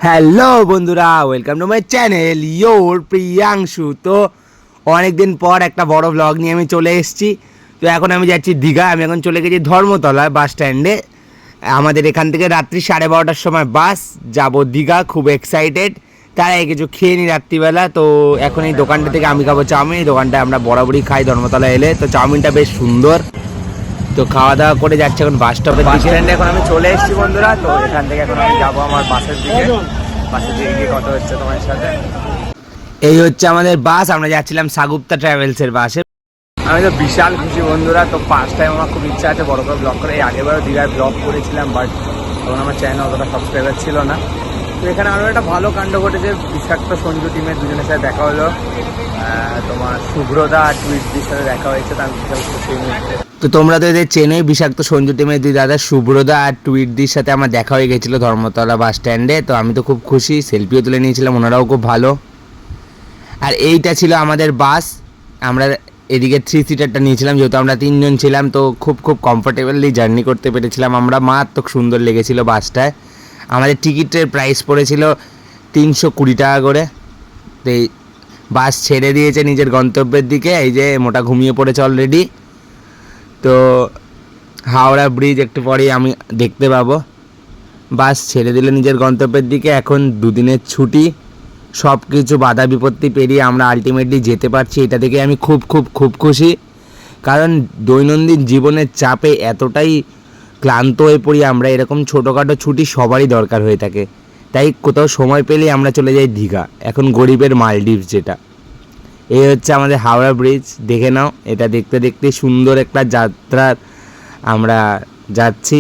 Hello বন্ধুরা, welcome to my channel your Priyanshu. তো অনেকদিন পর একটা বড় ব্লগ নিয়ে আমি চলে এসেছি। তো এখন আমি যাচ্ছি দীঘা। আমি এখন চলে গেছি ধর্মতলা বাস স্ট্যান্ডে। আমাদের এখান থেকে রাত্রি 12:30টার সময় বাস, যাব দীঘা। খুব এক্সাইটেড। তার আগে কিছু খেয়ে নিই রাত্রিবেলা। তো এখন এই দোকানটা থেকে আমি খাবো চাউমিন। এই দোকানটায় আমরা বরাবরই খাই ধর্মতলা এলে। তো চাউমিনটা বেশ সুন্দর। তো খাওয়া দাওয়া করে যাচ্ছে এখন বাস স্টপের দিকে। স্ট্যান্ডে এখন আমি চলে এসেছি বন্ধুরা। তো এখান থেকে এখন আমি যাবো আমার বাসের দিকে। বাসের দিকে গিয়ে কথা হচ্ছে তোমার সাথে। এই হচ্ছে আমাদের বাস। আমরা যাচ্ছিলাম সাগুপ্তা ট্রাভেলসের বাসে। আমি তো বিশাল খুশি বন্ধুরা। তো ফার্স্ট টাইম আমার খুব ইচ্ছা আছে বড় করে ব্লগ করে। এই আগেরবারও দীঘায় ব্লগ করেছিলাম, বাট তখন আমার চ্যানেল অতটা সাবস্ক্রাইবার ছিল না। তো এখানে আরও একটা ভালো কাণ্ড ঘটেছে। বিষাক্ত সঞ্জু টিমের দুজনের সাথে দেখা হলো। তোমার শুভ্রদা আর টুইটদের সাথে দেখা হয়েছে। তার বিশাল খুশি। তো তোমরা তো এদের চেনোই, বিষাক্ত সঞ্জু টিমের দুই দাদা শুভ্রদা আর টুইটদির সাথে আমার দেখা হয়ে গেছিলো ধর্মতলা বাস স্ট্যান্ডে। তো আমি তো খুব খুশি, সেলফিও তুলে নিয়েছিলাম, ওনারাও খুব ভালো। আর এইটা ছিল আমাদের বাস। আমরা এদিকে 3 সিটারটা নিয়েছিলাম, যেহেতু আমরা 3 জন ছিলাম। তো খুব কমফোর্টেবলি জার্নি করতে পেরেছিলাম আমরা। মারাত্মক সুন্দর লেগেছিলো বাসটায়। আমাদের টিকিটের প্রাইস পড়েছিল 320 টাকা করে। তো এই বাস ছেড়ে দিয়েছে নিজের গন্তব্যের দিকে। এই যে মোটা ঘুমিয়ে পড়েছে অলরেডি। তো হাওড়া ব্রিজ একটু পরেই আমি দেখতে পাবো। বাস ছেড়ে দিলে নিজের গন্তব্যের দিকে। এখন দুদিনের ছুটি, সব কিছু বাধা বিপত্তি পেরিয়ে আমরা আলটিমেটলি যেতে পারছি। এটা থেকে আমি খুব খুশি। কারণ দৈনন্দিন জীবনের চাপে এতটাই ক্লান্ত হয়ে পড়ি আমরা, এরকম ছোটোখাটো ছুটি সবারই দরকার হয়ে থাকে। তাই কোথাও সময় পেলেই আমরা চলে যাই দীঘা। এখন গরিবের মালদ্বীপ যেটা। এই হচ্ছে আমাদের হাওড়া ব্রিজ, দেখে নাও। এটা দেখতে দেখতে সুন্দর একটা যাত্রার আমরা যাচ্ছি।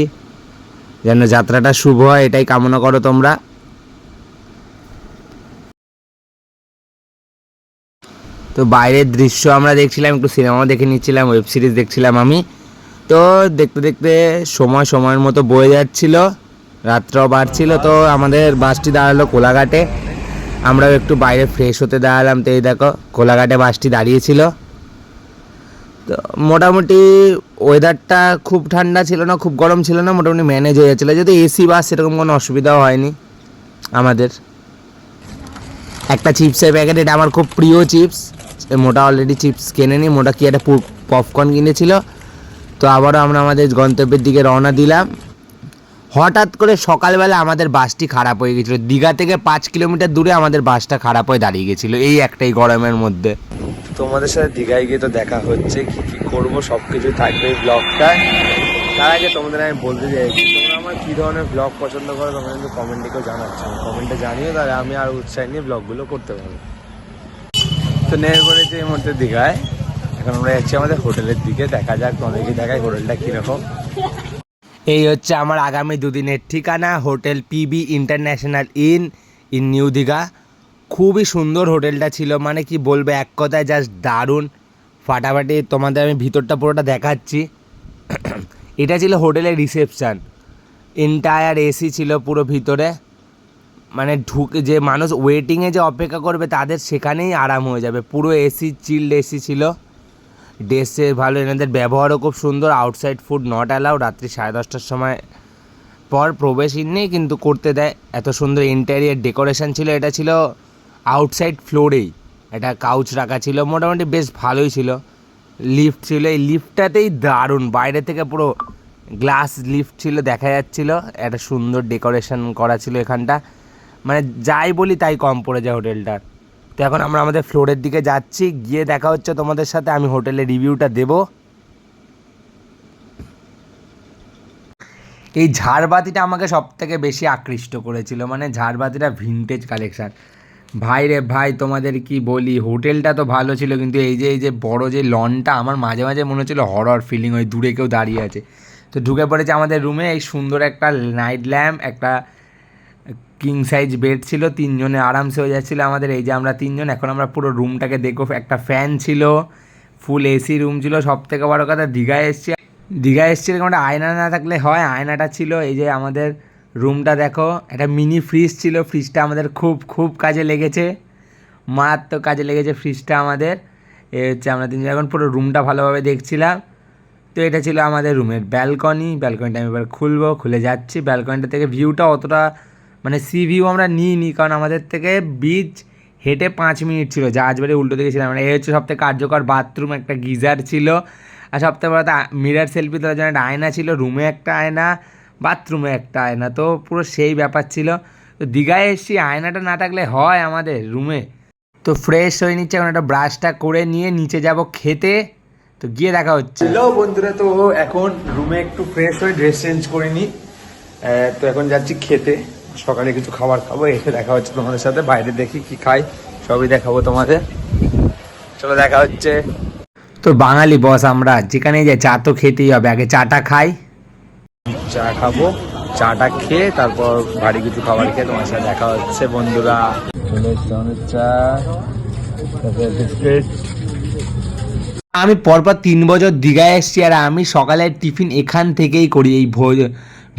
যেন যাত্রাটা শুভ হয়, এটাই কামনা করো তোমরা। তো বাইরের দৃশ্য আমরা দেখছিলাম, একটু সিনেমাও দেখে নিচ্ছিলাম, ওয়েব সিরিজ দেখছিলাম আমি। তো দেখতে দেখতে সময়ের মতো বয়ে যাচ্ছিল, রাত্রও বাড়ছিল। তো আমাদের বাসটি দাঁড়ালো কোলাঘাটে। আমরাও একটু বাইরে ফ্রেশ হতে দাঁড়ালাম। তো এই দেখো কোলাঘাটে বাসটি দাঁড়িয়েছিল। তো মোটামুটি ওয়েদারটা খুব ঠান্ডা ছিল না, খুব গরম ছিল না, মোটামুটি ম্যানেজ হয়ে যাচ্ছিলো। যদি এসি বাস, সেরকম কোনো অসুবিধাও হয়নি আমাদের। একটা চিপসের প্যাকেট, এটা আমার খুব প্রিয় চিপস। মোটা অলরেডি চিপস কেনেনি, মোটা কি একটা পপকর্ন কিনেছিল। তো আবারও আমরা আমাদের গন্তব্যের দিকে রওনা দিলাম। হঠাৎ করে সকালবেলা আমাদের বাসটি খারাপ হয়ে গেছিলো। দীঘা থেকে 5 কিলোমিটার দূরে আমাদের বাসটা খারাপ হয়ে দাঁড়িয়ে গেছিলো এই একটাই গরমের মধ্যে। তোমাদের সাথে দীঘায় গিয়ে তো দেখা হচ্ছে, কী কী করবো সব কিছু থাকবে এই ব্লগটায়। তার আগে তোমাদের আমি বলতে চাইছি, তোমরা আমার কী ধরনের ব্লগ পছন্দ করো তোমরা কিন্তু কমেন্টে কেউ জানাচ্ছ, কমেন্টে জানিও, তাহলে আমি আর উৎসাহ নিয়ে ব্লগগুলো করতে পারবো। তো নেমে পড়েছি এই মুহূর্তে দীঘায়। এখন আমরা যাচ্ছি আমাদের হোটেলের দিকে। দেখা যাক, তোমাদেরকে দেখাই হোটেলটা কীরকম। এই হচ্ছে আমার আগামী দুদিনের ঠিকানা, hotel PB international in new Digha. খুবই সুন্দর হোটেলটা ছিল, মানে কি বলবো, এক কথায় জাস্ট দারুণ, ফাটাফাটি। তোমাদের আমি ভিতরটা পুরোটা দেখাচ্ছি। এটা ছিল হোটেলের রিসেপশান। এন্টায়ার এসি ছিল পুরো ভিতরে, মানে ঢুকে যে মানুষ ওয়েটিংয়ে যে অপেক্ষা করবে তাদের সেখানেই আরাম হয়ে যাবে। পুরো এসি, চিল্ড এসি ছিল। ড্রেসে ভালো, এনাদের ব্যবহারও খুব সুন্দর। Outside food not allow. রাত্রি 10:30টার সময় পর প্রবেশ নেই, কিন্তু করতে দেয়। এত সুন্দর ইন্টেরিয়ার ডেকোরেশন ছিল। এটা ছিল আউটসাইড ফ্লোরেই, এটা কাউচ রাখা ছিল, মোটামুটি বেশ ভালোই ছিল। লিফট ছিল, এই লিফটটাতেই দারুণ, বাইরে থেকে পুরো গ্লাস লিফট ছিল, দেখা যাচ্ছিল। একটা সুন্দর ডেকোরেশন করা ছিল এখানটা, মানে যাই বলি তাই কম পড়ে যায় হোটেলটার। তো এখন আমরা আমাদের ফ্লোরের দিকে যাচ্ছি, গিয়ে দেখা হচ্ছে তোমাদের সাথে। আমি হোটেলের রিভিউটা দেবো। এই ঝাড়বাতিটা আমাকে সব থেকে বেশি আকৃষ্ট করেছিল, মানে ঝাড়বাতিটা ভিনটেজ কালেকশান। ভাই রে ভাই, তোমাদের কি বলি, হোটেলটা তো ভালো ছিল, কিন্তু এই যে বড় যে লনটা, আমার মাঝে মাঝে মনে হচ্ছিলো হরর ফিলিং, ওই দূরে কেউ দাঁড়িয়ে আছে। তো ঢুকে পড়েছে আমাদের রুমে। এই সুন্দর একটা নাইট ল্যাম্প, একটা কিং সাইজ বেড ছিল, 3 জনে আরামসে হয়ে যাচ্ছিলো আমাদের। এই যে আমরা 3 জন, এখন আমরা পুরো রুমটাকে দেখো। একটা ফ্যান ছিল, ফুল এসি রুম ছিল। সব থেকে বড় কথা, দীঘায় এসছি এরকম একটা আয়না না থাকলে হয়, আয়নাটা ছিল। এই যে আমাদের রুমটা দেখো, একটা মিনি ফ্রিজ ছিল, ফ্রিজটা আমাদের খুব কাজে লেগেছে, মারাত্মক কাজে লেগেছে ফ্রিজটা আমাদের। এই হচ্ছে আমরা 3 জন এখন পুরো রুমটা ভালোভাবে দেখছিলাম। তো এটা ছিল আমাদের রুমের ব্যালকনিটা আমি এবার খুলবো, খুলে যাচ্ছি। ব্যালকনিটা থেকে ভিউটা অতটা মানে সি ভিউ আমরা নিইনি, কারণ আমাদের থেকে বিচ হেঁটে 5 মিনিট ছিল, জাহাজবাড়ি উল্টো দিকে ছিলাম। মানে এই হচ্ছে সবথেকে কার্যকর বাথরুম, একটা গিজার ছিল, আর সবথেকে বড় মিরার সেলফি তোলার জন্য একটা আয়না ছিল, রুমে একটা আয়না, বাথরুমে একটা আয়না, তো পুরো সেই ব্যাপার ছিল। তো দীঘায় এসেছি, আয়নাটা না থাকলে হয় আমাদের রুমে। তো ফ্রেশ হয়ে নিচ্ছে, এখন একটা ব্রাশটা করে নিয়ে নিচে যাব খেতে, তো গিয়ে দেখা হচ্ছে। হ্যালো বন্ধুরা, তো এখন রুমে একটু ফ্রেশ হয়ে ড্রেস চেঞ্জ করে নিই, তো এখন যাচ্ছি খেতে, সকালে কিছু খাবার খাবো, এসে দেখা হচ্ছে তোমাদের সাথে। বাইরে দেখি কি খাই, সবই দেখাবো তোমাদের, চলো দেখা হচ্ছে। তো বাঙালি বস আমরা, যেখানেই যাই চা তো খেতেই হবে, আগে চাটা খাই, চা খাবো, চাটা খেয়ে তারপর বাড়ি কিছু খাবার খেয়ে তোমার সাথে দেখা হচ্ছে বন্ধুরা। চা, আমি পরপর 3 বছর দীঘায় এসেছি, আর আমি সকালের টিফিন এখান থেকেই করি, এই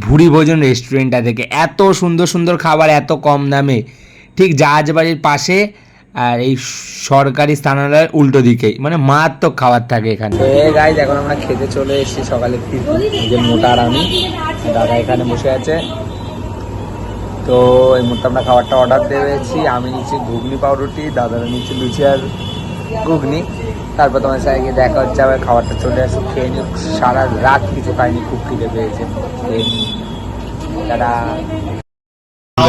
ভুরি ভোজন রেস্টুরেন্টটা থেকে। এত সুন্দর সুন্দর খাবার এত কম দামে, ঠিক জাহাজবাড়ির পাশে, আর এই সরকারি স্থানালয়ের উল্টো দিকেই, মানে মারাত্মক খাবার থাকে এখানে। গাইজ এখন আমরা খেতে চলে এসেছি সকালের টিফিন, যে মোটা আর আমি, দাদা এখানে বসে আছে। তো এই মুহূর্তে আমরা খাবারটা অর্ডার দিয়েছি, আমি নিচ্ছি ঘুগনি পাউরুটি, দাদারা নিচ্ছি লুচি আর ঘুগনি। তারপর তোমার সাথে গিয়ে দেখা হচ্ছে, আবার খাবারটা চলে আসুক, খেয়ে নিই। সারা রাত কিছু খাইনি, খুব খিদে পেয়েছে, খেয়ে নিই। তারা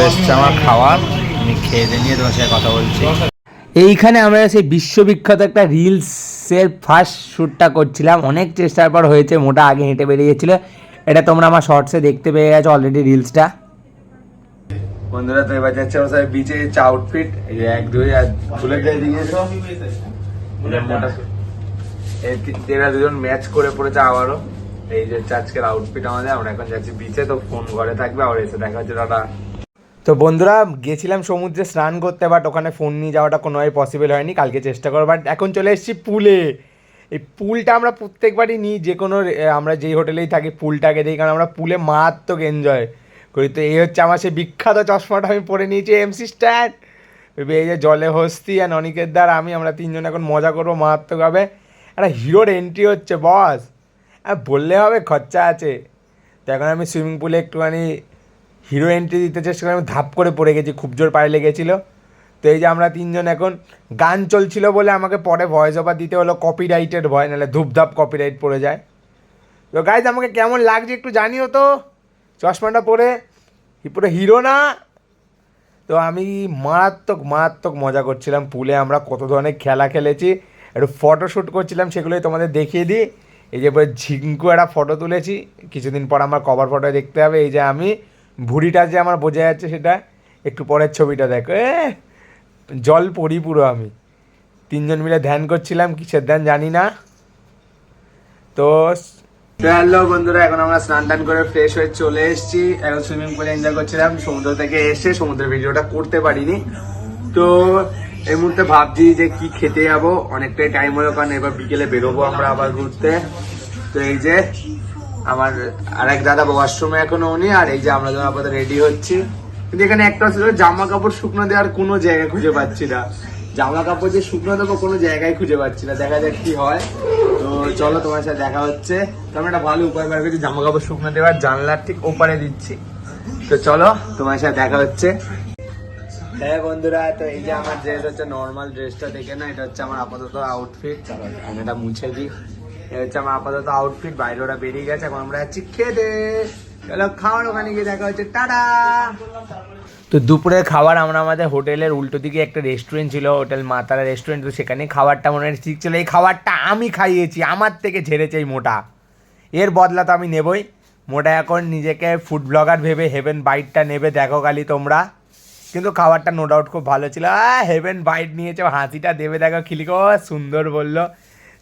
এসছে আমার খাওয়ার, আমি খেয়ে নিয়ে তোমার সাথে কথা বলছি। এইখানে আমরা সেই বিশ্ববিখ্যাত একটা রিলসের ফার্স্ট শ্যুটটা করছিলাম, অনেক চেষ্টার পর হয়েছে, মোটা আগে হেঁটে বেরিয়ে গেছিলো। এটা তোমরা আমার শর্টসে দেখতে পেয়ে গেছো অলরেডি রিলসটা। বন্ধুরা তো এবার যাচ্ছে আমার সাথে বিচে, আউটফিট এই যে 1 2 আর ভুলে দিয়ে দিয়েছো, এরা দুজন ম্যাচ করে পড়েছে আবারও। এই যে আজকের আউটফিট আমাদের, আমরা এখন যাচ্ছি বিচে, তো ফোন ঘরে থাকবে, আর এসে দেখা হচ্ছে টাটা। তো বন্ধুরা গেছিলাম সমুদ্রে স্নান করতে, বাট ওখানে ফোন নিয়ে যাওয়াটা কোনোভাবে পসিবল হয়নি, কালকে চেষ্টা করবো। বাট এখন চলে এসেছি পুলে। এই পুলটা আমরা প্রত্যেকবারই নিই, যে কোনো আমরা যেই হোটেলেই থাকি পুলটাকে দিই, কারণ আমরা পুলে মারাত্মক এনজয় করি। তো এই হচ্ছে আমার সেই বিখ্যাত চশমাটা আমি পরে নিয়েছি, এমসি স্ট্যান্ড। এই যে জলে হস্তি আর অনিকের দ্বারা আমরা 3 জন এখন মজা করবো মারাত্মকভাবে। একটা হিরোর এন্ট্রি হচ্ছে বস, বললে হবে, খরচা আছে। তো এখন আমি সুইমিং পুলে একটুখানি হিরো এন্ট্রি দিতে চেষ্টা করে আমি ধাপ করে পড়ে গেছি, খুব জোর পায়ে লেগেছিলো। তো এই যে আমরা 3 জন, এখন গান চলছিল বলে আমাকে পরে ভয়েস ওভার দিতে হলো, কপিরাইটেড ভয়, নাহলে ধূপধাপ কপিরাইট পড়ে যায়। তো গাইজ আমাকে কেমন লাগছে একটু জানিও তো, চশমাটা পরে পুরো হিরো না? তো আমি মারাত্মক মারাত্মক মজা করছিলাম পুলে, আমরা কত ধরনের খেলা খেলেছি, একটু ফটোশ্যুট করছিলাম, সেগুলোই তোমাদের দেখিয়ে দিই। এই যে পরে ঝিঙ্কু একটা ফটো তুলেছি, কিছুদিন পর আমার কভার ফটো দেখতে হবে। এই যে আমি ভুঁড়িটা যে আমার বোঝা যাচ্ছে, সেটা একটু পরের ছবিটা দেখো, জল পড়ি পুরো। আমি 3 জন মিলে ধ্যান করছিলাম, কিসের ধ্যান জানি না। তো হ্যালো বন্ধুরা, এখন আমরা স্নান টান করে ফ্রেশ হয়ে চলে এসেছি, এখন সুইমিং পুলে এনজয় করছিলাম। সমুদ্র থেকে এসে সমুদ্রের ভিডিওটা করতে পারিনি, তো এই মুহূর্তে ভাবছি যে কি খেতে যাবো, অনেকটাই টাইম হলো, কারণ এবার বিকেলে বেরোবো আমরা আবার ঘুরতে। তো এই যে আমার আরেক দাদা ওয়াশরুমে এখনো উনি, আর এই যে আমরা যখন আপাতত রেডি হচ্ছি। কিন্তু এখানে একটা ছিল, জামা কাপড় শুকনো দেওয়ার কোনো জায়গা খুঁজে পাচ্ছি না, জামা কাপড় যে শুকনো দেবো কোনো জায়গায় খুঁজে পাচ্ছি না, দেখা যাক কি হয়। তো চলো তোমার সাথে দেখা হচ্ছে। তো আমরা একটা ভালো উপায় বার করেছি, জামা কাপড় শুকনো দেওয়ার, জানলার ঠিক ওপারে দিচ্ছি। তো চলো তোমার সাথে দেখা হচ্ছে। হ্যাঁ বন্ধুরা, তো এই যে আমার ড্রেস হচ্ছে নর্মাল ড্রেসটা, দেখে না, এটা হচ্ছে আমার আপাতত আউটফিট। চলো আমি এটা মুছে দিই, এটা হচ্ছে আমার আপাতত আউটফিট। বাইরে ওরা বেরিয়ে গেছে, এখন আমরা যাচ্ছি খেতে। চলো খাওয়ার ওখানে গিয়ে দেখা হচ্ছে, টাটা। তো দুপুরের খাবার আমরা আমাদের হোটেলের উল্টো দিকে একটা রেস্টুরেন্ট ছিল, হোটেল মাতারা রেস্টুরেন্ট, তো সেখানে খাবারটা মনে হয় ঠিক ছিল। এই খাবারটা আমি খাইয়েছি, আমার থেকে ঝেড়েছে এই মোটা, এর বদলা তো আমি নেবই। মোটা এখন নিজেকে ফুড ব্লগার ভেবে হেভেন বাইটটা নেবে, দেখো খালি তোমরা। কিন্তু খাবারটা নো ডাউট খুব ভালো ছিল, হেভেন বাইট নিয়েছে, হাসিটা দেবে দেখো, খিলিকো সুন্দর বললো।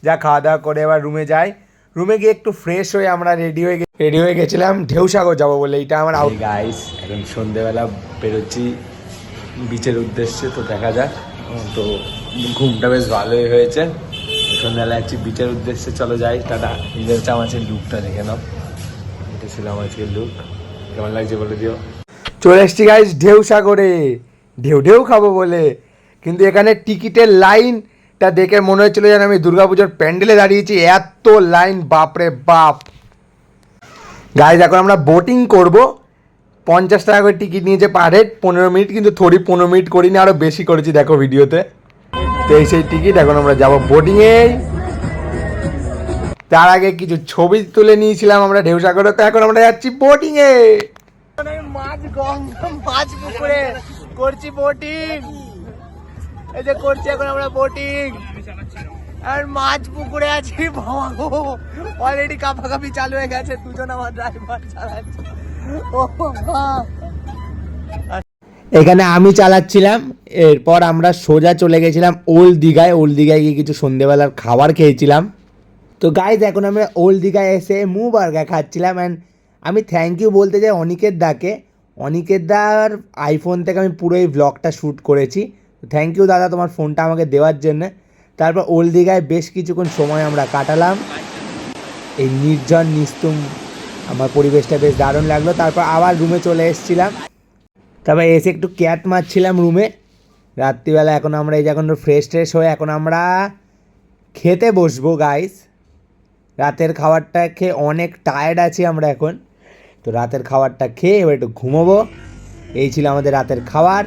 যা খাওয়া দাওয়া করে এবার রুমে যাই, রুমে গিয়ে একটু ফ্রেশ হয়ে আমরা রেডি হয়ে গেছিলাম ঢেউসাগর যাবো বলে। এইটা আমার আউট গাইস, এখন সন্ধেবেলা বেরোচ্ছি বিচের উদ্দেশ্যে, তো দেখা যাক। তো ঘুমটা বেশ ভালোই হয়েছে, সন্ধ্যাবেলা যাচ্ছি বিচের উদ্দেশ্যে, চলো যাই, টাটা। এটা হচ্ছে আমার সেই লুকটা, দেখে নাও, এটা ছিল আমার সেই লুক, কেমন লাগছে বলে দিও। চলে এসছি গাইস ঢেউসাগরে, ঢেউ খাবো বলে, কিন্তু এখানে টিকিটের লাইনটা দেখে মনে হচ্ছিল যেন আমি দুর্গাপুজোর প্যান্ডেলে দাঁড়িয়েছি, এত লাইন, বাপরে বাপ। গাইস এখন আমরা বোটিং করব, 50 টাকা করে টিকিট নিয়েছে পার হেড, 15 মিনিট, কিন্তু থোড়ি 15 মিনিট করিনি, আরও বেশি করেছি দেখো ভিডিওতে। তো এই সেই টিকিট, এখন আমরা যাবো বোটিংয়ে। তার আগে কিছু ছবি তুলে নিয়েছিলাম আমরা ঢেউসাগরে, তো এখন আমরা যাচ্ছি বোটিংয়ে। মাছ গঙ্গা মাছ পুকুরে করছি বোটিং, এই যে করছি এখন আমরা বোটিং, আর মাছ পুকুরে আছি। অলরেডি কাঁপাকাঁপি চালু হয়ে গেছে, দুজন আমার ড্রাইভার চালাচ্ছে। ও বাবা, এখানে আমি চালাচ্ছিলাম, এরপর আমরা সোজা চলে গেছিলাম ওল্ড দীঘায়। ওল্ড দীঘায় গিয়ে কিছু সন্ধেবেলার খাবার খেয়েছিলাম। তো গাইজ এখন আমরা ওল্ড দীঘায় এসে বার্গার খাচ্ছিলাম। অ্যান্ড আমি থ্যাংক ইউ বলতে চাই অনিকেত দাকে। অনিকেত দার আইফোন থেকে আমি পুরো এই ব্লগটা শ্যুট করেছি। থ্যাংক ইউ দাদা তোমার ফোনটা আমাকে দেওয়ার জন্য। তারপর ওল্ড দীঘায় বেশ কিছুক্ষণ সময় আমরা কাটালাম, এই নির্জন নিস্তুম, আমার পরিবেশটা বেশ দারুণ লাগলো। তারপর আবার রুমে চলে এসেছিলাম, তারপর এসে একটু ক্যাট মারছিলাম রুমে রাত্রিবেলা। এখন আমরা এই যে এখন ফ্রেশ হয়ে এখন আমরা খেতে বসবো গাইস। রাতের খাবারটা খেয়ে অনেক টায়ার্ড আছি আমরা এখন, তো রাতের খাবারটা খেয়ে এবার একটু ঘুমোবো। এই ছিল আমাদের রাতের খাবার।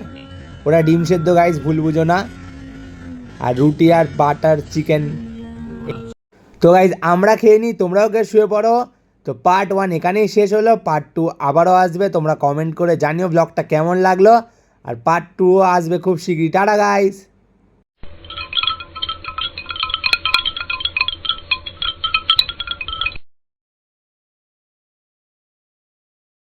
ওরা ডিম সেদ্ধ গাইস, ভুল বুঝো না, আর রুটি আর বাটার চিকেন। তো গাইজ আমরা খেয়ে নিই, তোমরাও কে শুয়ে পড়ো। তো পার্ট 1 এখানেই শেষ হলো, পার্ট 2 আবারও আসবে। তোমরা কমেন্ট করে জানিও ব্লগটা কেমন লাগলো, আর পার্ট 2ও আসবে খুব শীঘ্রই। Tata guys.